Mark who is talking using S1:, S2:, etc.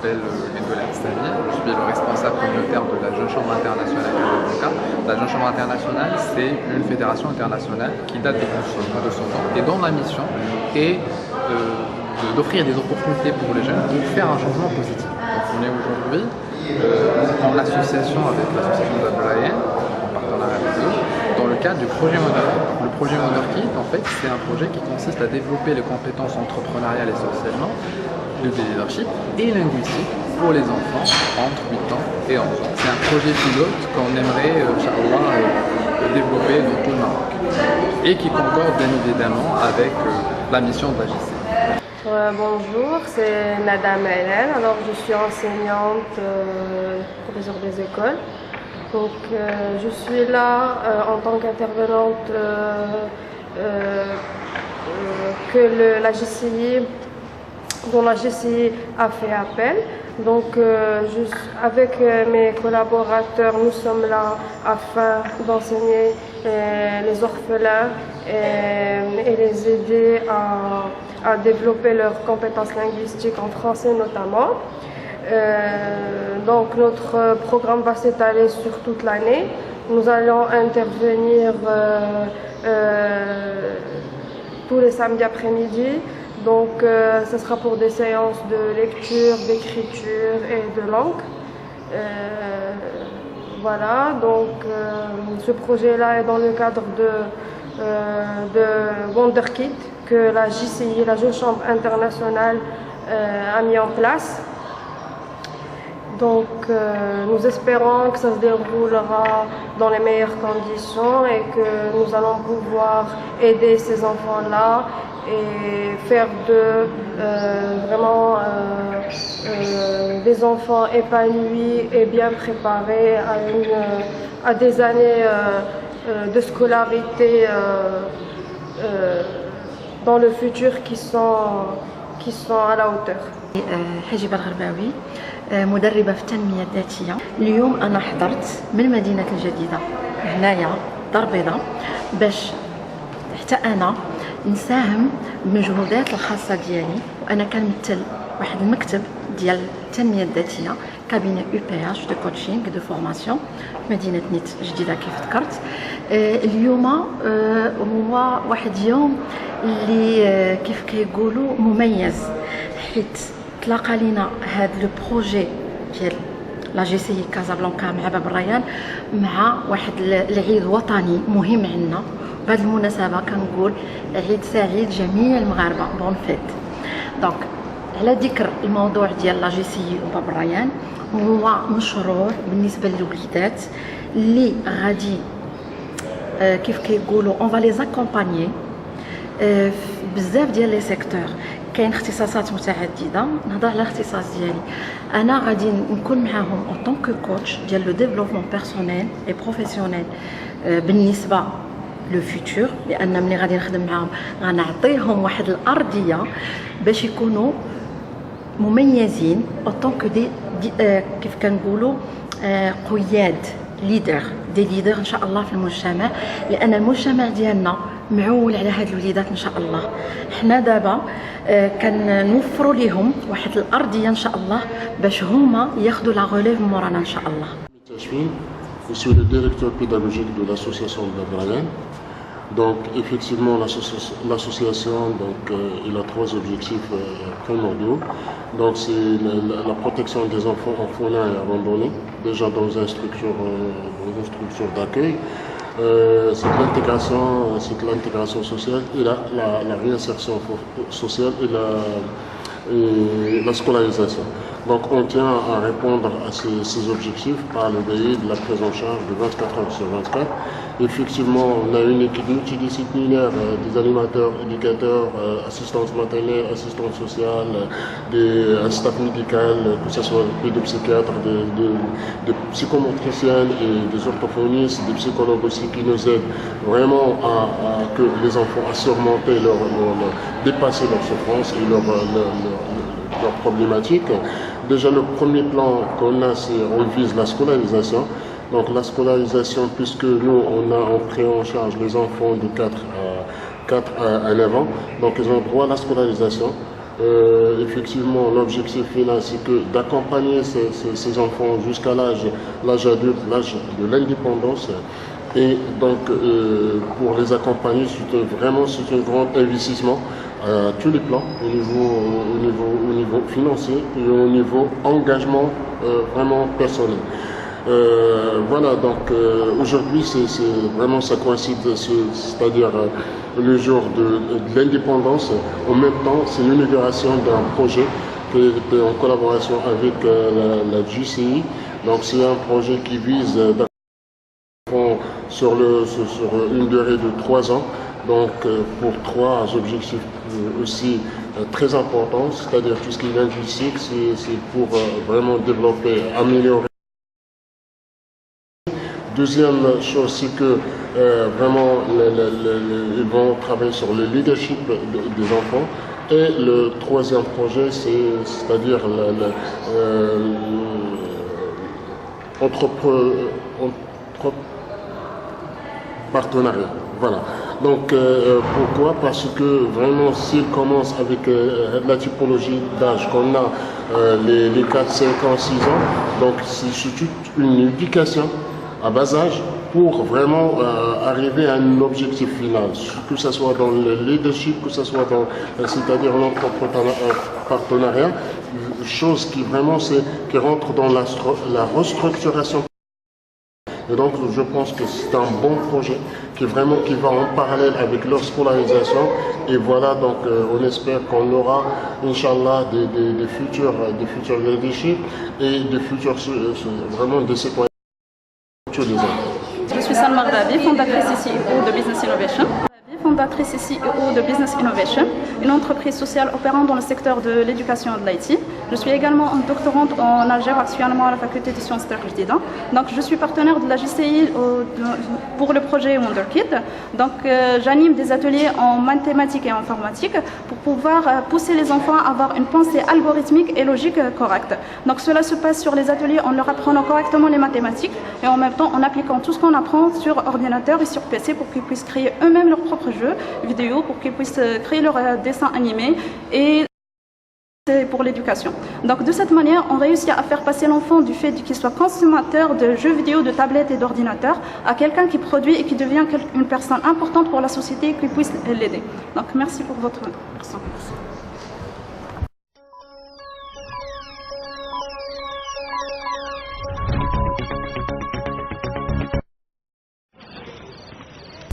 S1: m'appelle Gwendolen Stami, je suis le responsable communautaire de la Jeune Chambre internationale de Casablanca. La Jeune Chambre internationale, c'est une fédération internationale qui date de son temps et dont la mission est d'offrir des opportunités pour les jeunes pour faire un changement positif. Donc on est aujourd'hui en association avec l'association d'Abraïen, en partenariat avec eux, dans le cadre du projet Monarchy. Le projet Monarchy, en fait, c'est un projet qui consiste à développer les compétences entrepreneuriales et socialement, le leadership et linguistique pour les enfants entre 8 ans et 11 ans. C'est un projet pilote qu'on aimerait, Inch'Allah, développer dans tout le Maroc et qui concorde bien évidemment avec la mission de la JC.
S2: Bonjour, c'est Nada Hélène. Alors, je suis enseignante, professeure des écoles. Donc, je suis là en tant qu'intervenante dont la GCI a fait appel. Donc, avec mes collaborateurs, nous sommes là afin d'enseigner les orphelins et les aider à développer leurs compétences linguistiques en français notamment. Donc notre programme va s'étaler sur toute l'année. Nous allons intervenir tous les samedis après-midi. Donc ce sera pour des séances de lecture, d'écriture et de langue. Voilà, donc ce projet-là est dans le cadre de Wonderkid que la JCI, la Jeune Chambre internationale, a mis en place. Donc nous espérons que ça se déroulera dans les meilleures conditions et que nous allons pouvoir aider ces enfants-là et faire d'eux vraiment des enfants épanouis et bien préparés à des années de scolarité dans le futur qui sont à la hauteur.
S3: حجيبة الغرباوي مدربة في التنمية الذاتية. اليوم أنا حضرت من مدينة الجديدة هنايا دار بيضاء باش حتى أنا نساهم بالمجهودات الخاصة ديالي، وأنا كنمثل واحد المكتب ديال التنمية الذاتية كابيني UPH دو كوتشينغ دو فورماسيون في مدينة نيت جديدة كيف ذكرت. اليوم هو واحد يوم اللي كيف كيقولوا مميز، حيت تلاقى لينا هذا لو بروجي ديال لا جي سي كازابلانكا مع باب الريان مع واحد العيد وطني مهم عندنا. بهذه المناسبه كنقول عيد سعيد جميع المغاربه، بون فيت. دونك على ذكر الموضوع ديال لا جي سي وباب الريان، هو مشروع بالنسبه للوليدات اللي غادي كيف كيقولوا اون فا لي زاكومبانيي بزاف ديال لي سيكتور. كاين اختصاصات متعدده، نهضر على الاختصاص ديالي انا غادي نكون معاهم اون طونك كوتش ديال لو ديفلوبمون بيرسونيل اي بروفيسيونيل بالنسبه لو فيتور، لان ملي غادي نخدم معاهم غنعطيهم واحد الارضيه باش يكونوا مميزين اون طونك دي كيف كنقولوا قياد ليدر دي ليدر ان شاء الله في المجتمع، لان المجتمع ديالنا معول على هاد الوليدات ان شاء الله. حنا دابا كنوفروا لهم واحد الارضيه ان شاء الله باش هما ياخذوا لا ريليف مورانا ان شاء الله.
S4: Je suis le directeur pédagogique de l'association de Brian. Donc effectivement l'association il a trois objectifs primordiaux. Donc c'est la protection des enfants orphelins et abandonnés, déjà dans une structure d'accueil. C'est l'intégration sociale et la réinsertion sociale et la scolarisation. Donc on tient à répondre à ces objectifs par le biais de la prise en charge de 24 heures sur 24. Effectivement, on a une équipe multidisciplinaire, des animateurs, éducateurs, assistance maternelle, assistance sociale, un staff médical, que ce soit des pédopsychiatres, des psychomotriciennes et des orthophonistes, des psychologues aussi qui nous aident vraiment à que les enfants à surmonter dépasser leur souffrance et leurs problématiques. Déjà le premier plan qu'on a, c'est on vise la scolarisation. Donc la scolarisation, puisque nous on prend en charge les enfants de 4 à 9 ans, donc ils ont droit à la scolarisation. Effectivement, l'objectif final, c'est que d'accompagner ces enfants jusqu'à l'âge adulte, l'âge de l'indépendance. Et donc, pour les accompagner, c'est un grand investissement à tous les plans, au niveau financier et au niveau engagement vraiment personnel. Voilà, donc aujourd'hui, vraiment ça coïncide, c'est-à-dire le jour de l'indépendance. En même temps, c'est l'inauguration d'un projet qui est en collaboration avec la GCI. Donc c'est un projet qui vise sur une durée de 3 ans, donc pour 3 objectifs aussi très importants, c'est-à-dire tout ce qui est linguistique, c'est pour vraiment développer, améliorer. Deuxième chose, c'est que vraiment ils vont travailler sur le leadership des enfants. Et le troisième projet, c'est-à-dire partenariat. Voilà. Donc pourquoi? Parce que vraiment s'ils commencent avec la typologie d'âge qu'on a, les 4, 5 ans, 6 ans, donc c'est toute une éducation à bas âge pour vraiment arriver à un objectif final, que ce soit dans le leadership, que ce soit c'est-à-dire notre partenariat, chose qui vraiment qui rentre dans la restructuration. Et donc je pense que c'est un bon projet qui va en parallèle avec leur scolarisation. Et voilà, donc on espère qu'on aura, Inch'Allah, des futurs leadership et des futurs vraiment des citoyens.
S5: Je suis Salma Rabi, fondatrice et CEO de Business Innovation. Fondatrice et CEO de Business Innovation, une entreprise sociale opérant dans le secteur de l'éducation et de l'IT. Je suis également une doctorante en algèbre actuellement à la faculté des sciences techniques. Donc je suis partenaire de la GCI pour le projet WonderKid. Donc j'anime des ateliers en mathématiques et en informatique pour pouvoir pousser les enfants à avoir une pensée algorithmique et logique correcte. Donc cela se passe sur les ateliers en leur apprenant correctement les mathématiques et en même temps en appliquant tout ce qu'on apprend sur ordinateur et sur PC pour qu'ils puissent créer eux-mêmes leurs propres jeux vidéo, pour qu'ils puissent créer leurs dessins animés et pour l'éducation. Donc de cette manière, on réussit à faire passer l'enfant du fait qu'il soit consommateur de jeux vidéo, de tablettes et d'ordinateurs à quelqu'un qui produit et qui devient une personne importante pour la société et qui puisse l'aider. Donc merci pour votre attention.